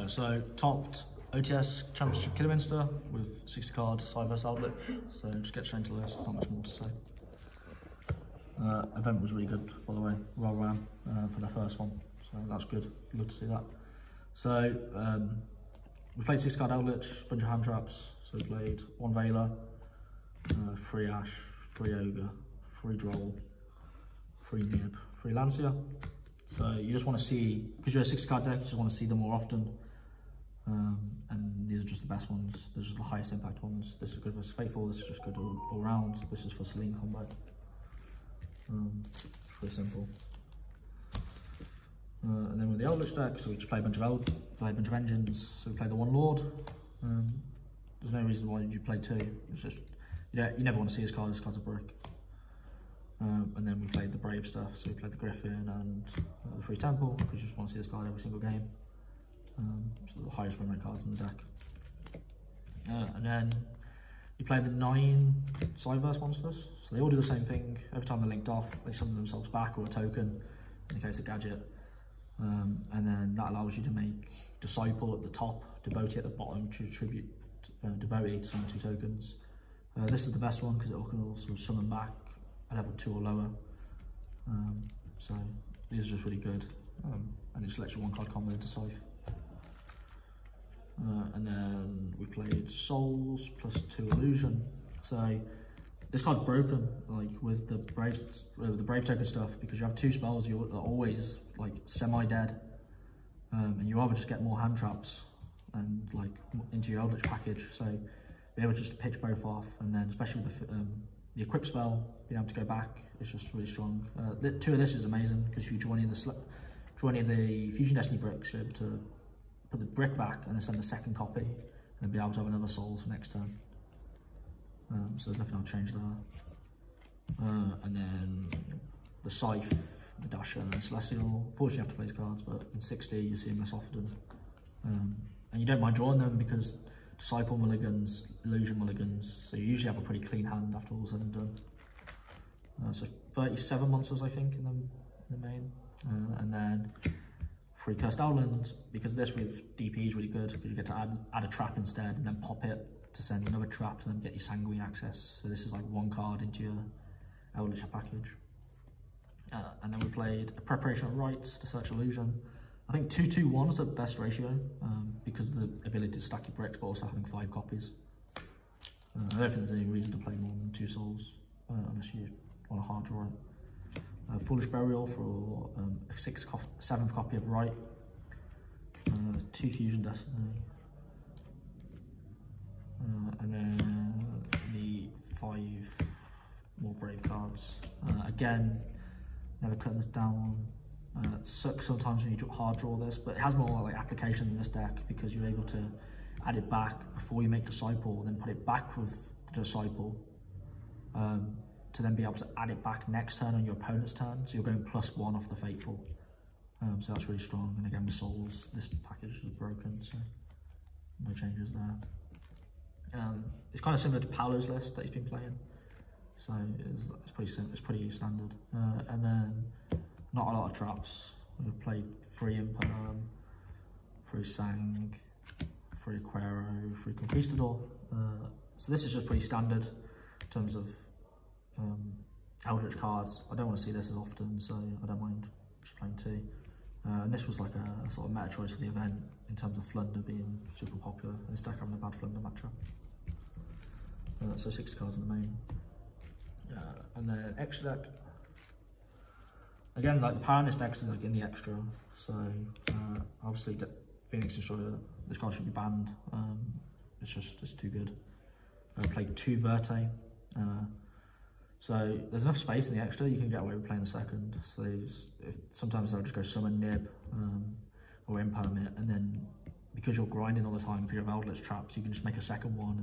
So topped OTS Championship Kidderminster with 60 card Cyberse Eldlich. So just get straight into the list, not much more to say. Event was really good, by the way, well ran for their first one, so that's good. Good to see that. So we played 60 card Eldlich, bunch of hand traps. So we played 1 Veiler, 3 Ash, 3 Ogre, 3 Droll, 3 Nib, 3 Lancia. So you just want to see, because you're a 60 card deck, you just want to see them more often. And these are just the best ones. These are the highest impact ones. This is good for Faithful, this is just good all round. This is for Celine combo. It's pretty simple. And then with the Eldlich deck, so we just play a bunch of engines. So we play the 1 Lord. There's no reason why you play 2. It's just, you never want to see this card. This card's a brick. And then we played the Brave stuff. So we played the Griffin and the Free Temple, because you just want to see this card every single game. So the highest win rate cards in the deck. And then you play the 9 Cyberse monsters. So they all do the same thing. Every time they're linked off, they summon themselves back or a token in the case of gadget. And then that allows you to make Disciple at the top, Devotee at the bottom to attribute Devotee to summon 2 tokens. This is the best one because it can also summon back at level 2 or lower. So these are just really good. And it just lets you 1 card combo into Scythe. And then we played Souls plus 2 Illusion. So this card's broken, like with the Brave token stuff, because you have 2 spells you're always like semi-dead, and you either just get more hand traps and like into your Eldlich package. So be able to just pitch both off, and then especially with the equip spell, being able to go back is just really strong. 2 of this is amazing because if you join in the Fusion Destiny bricks, you're able to put the brick back and then send the 2nd copy, and then be able to have another Soul for next turn. So there's nothing I'll change there. And then the Scythe, the Dasher, and the Celestial. Fortunately, you have to play these cards, but in 60 you see them less often. And you don't mind drawing them because Disciple mulligans, Illusion mulligans, so you usually have a pretty clean hand after all said and done. So 37 monsters, I think, in the main. And then 3 Cursed Outlands. Because this with DP is really good, because you get to add a trap instead and then pop it to send another trap to then get your Sanguine access. So this is like 1 card into your Eldlich package. And then we played a Preparation of Rites to search Illusion. I think 2-2-1 is the best ratio, because of the ability to stack your bricks, but also having 5 copies. I don't think there's any reason to play more than 2 Souls, unless you want a hard draw it. Foolish Burial for a 7th copy of Rite. 2 Fusion Destiny. And then the 5 more Brave cards. Again, never cutting this down. It sucks sometimes when you hard draw this, but it has more like application in this deck because you're able to add it back before you make Disciple, and then put it back with the Disciple to then be able to add it back next turn on your opponent's turn. So you're going +1 off the Faithful. So that's really strong. And again with Souls, this package is broken, so no changes there. It's kind of similar to Paolo's list that he's been playing, so it's pretty simple. It's pretty standard. And then not a lot of traps. We've played 3 Imperm, 3 Sang, 3 Aquero, 3 Conquistador. So this is just pretty standard in terms of Eldlich cards. I don't want to see this as often, so I don't mind just playing 2. And this was like a sort of meta choice for the event in terms of Flunder being super popular. And this deck having a bad Flunder matchup. So 6 cards in the main. And then extra deck. Again, like the power in this deck is like in the extra. So obviously Phoenix Destroyer, this card should be banned. It's too good. I played 2 Verte. So there's enough space in the extra, you can get away with playing the 2nd. So sometimes I'll just go summon Nib or Imperm it, and then because you're grinding all the time, because you have Eldlich traps, you can just make a 2nd one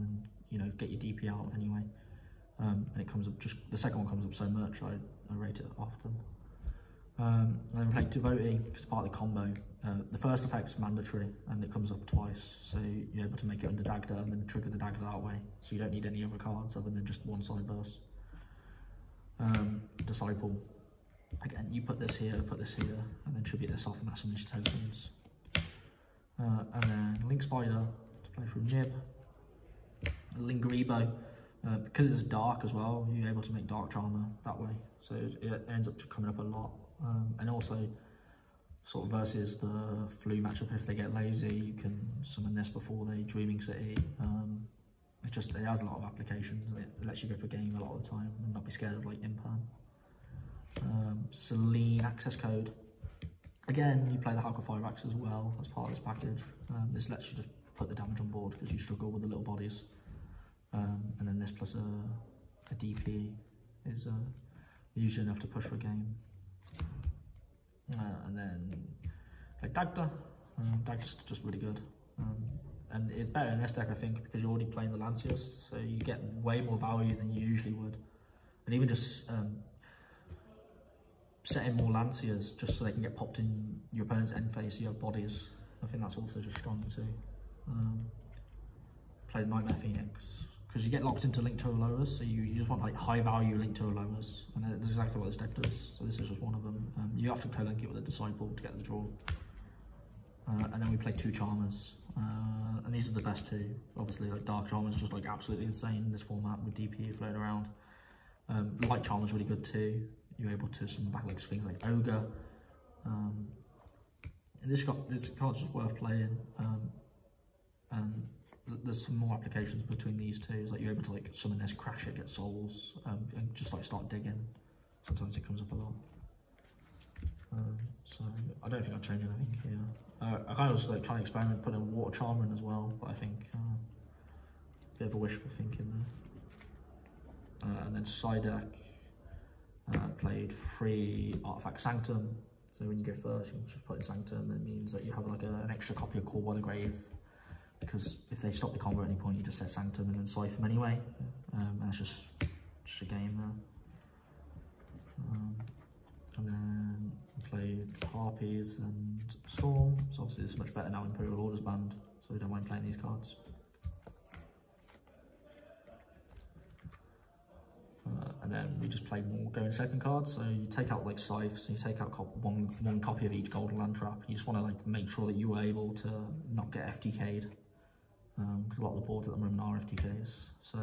and get your DP out anyway. And it comes up, the 2nd one comes up so much, I rate it often. And then we played Devotee, because it's part of the combo. The first effect is mandatory, and it comes up twice, so you're able to make it under Dagda and then trigger the Dagda that way. So you don't need any other cards other than just 1 Cyberse. Disciple, again, you put this here, and then tribute this off, and that's some of these tokens. and then Link Spider to play through Nib. Link Rebo, because it's dark as well, you're able to make Dark Charmer that way, so it ends up coming up a lot. And also, sort of versus the Flu matchup, if they get lazy, you can summon this before they Dreaming City. It has a lot of applications. It lets you go for game a lot of the time and not be scared of like Impan. Celine access code. Again, you play the Hulk of Fireaxe as well as part of this package. This lets you just put the damage on board because you struggle with the little bodies. And then this plus a DP is usually enough to push for a game. And then like Dagda. Dagda's just really good. And it's better in this deck, I think, because you're already playing the Lanciers, so you get way more value than you usually would. And even just setting more Lanciers just so they can get popped in your opponent's end phase, so you have bodies. I think that's also just strong too. Play the Nightmare Phoenix, because you get locked into Link to Alolas, so you just want like high value Link to Alolas, and that's exactly what this deck does. So this is just one of them. You have to co-link it with a Disciple to get the draw. And then we play 2 Charmers, and these are the best 2. Obviously, like Dark Charmer's just like absolutely insane in this format with DP floating around. Light Charmer's really good too. You're able to summon back like things like Ogre. And this card's just worth playing. And there's some more applications between these two. It's like you're able to like summon this, crash it, get souls, and just like start digging. Sometimes it comes up a lot. So I don't think I'll change anything here. I kind of was like trying to experiment putting a Water Charmer in as well, but I think a bit of a wishful thinking there. And then side deck, played 3 Artifact Sanctum. So when you go first, you can just put in Sanctum. It means that you have like an extra copy of Call by the Grave, because if they stop the combo at any point, you just set Sanctum and then Scythe them anyway. And it's just a game there. And then we played Harpies and Storm, so obviously it's much better now Imperial Orders banned, so we don't mind playing these cards. And then we just played more going second cards, so you take out like Scythe, so you take out one copy of each Golden Land Trap. You just want to like make sure that you were able to not get FTK'd, because a lot of the boards at the moment are FTKs. So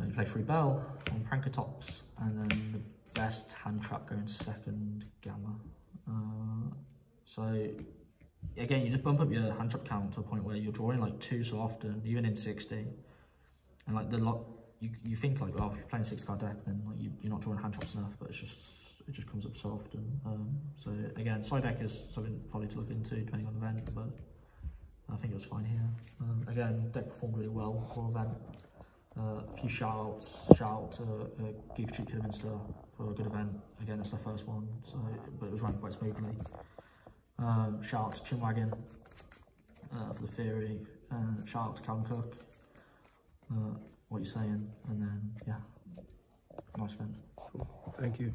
you play 3 Bell on Prankertops, and then the best hand trap going second, Gamma. So again, you just bump up your hand trap count to a point where you're drawing like 2 so often, even in 60, and like you think like, oh, if you're playing a 6-card deck, then like you're not drawing hand traps enough, but it just comes up so often. So again, side deck is something probably to look into depending on the event, but I think it was fine here. Again, deck performed really well for event. A few shout out to Geek Street Kidderminster for a good event. Again, it's their first one, so but it was run quite smoothly. Shout out to Chinwagon for the theory. Shout out to Callum Cook. What you're saying, and then yeah, nice event. Cool. Thank you.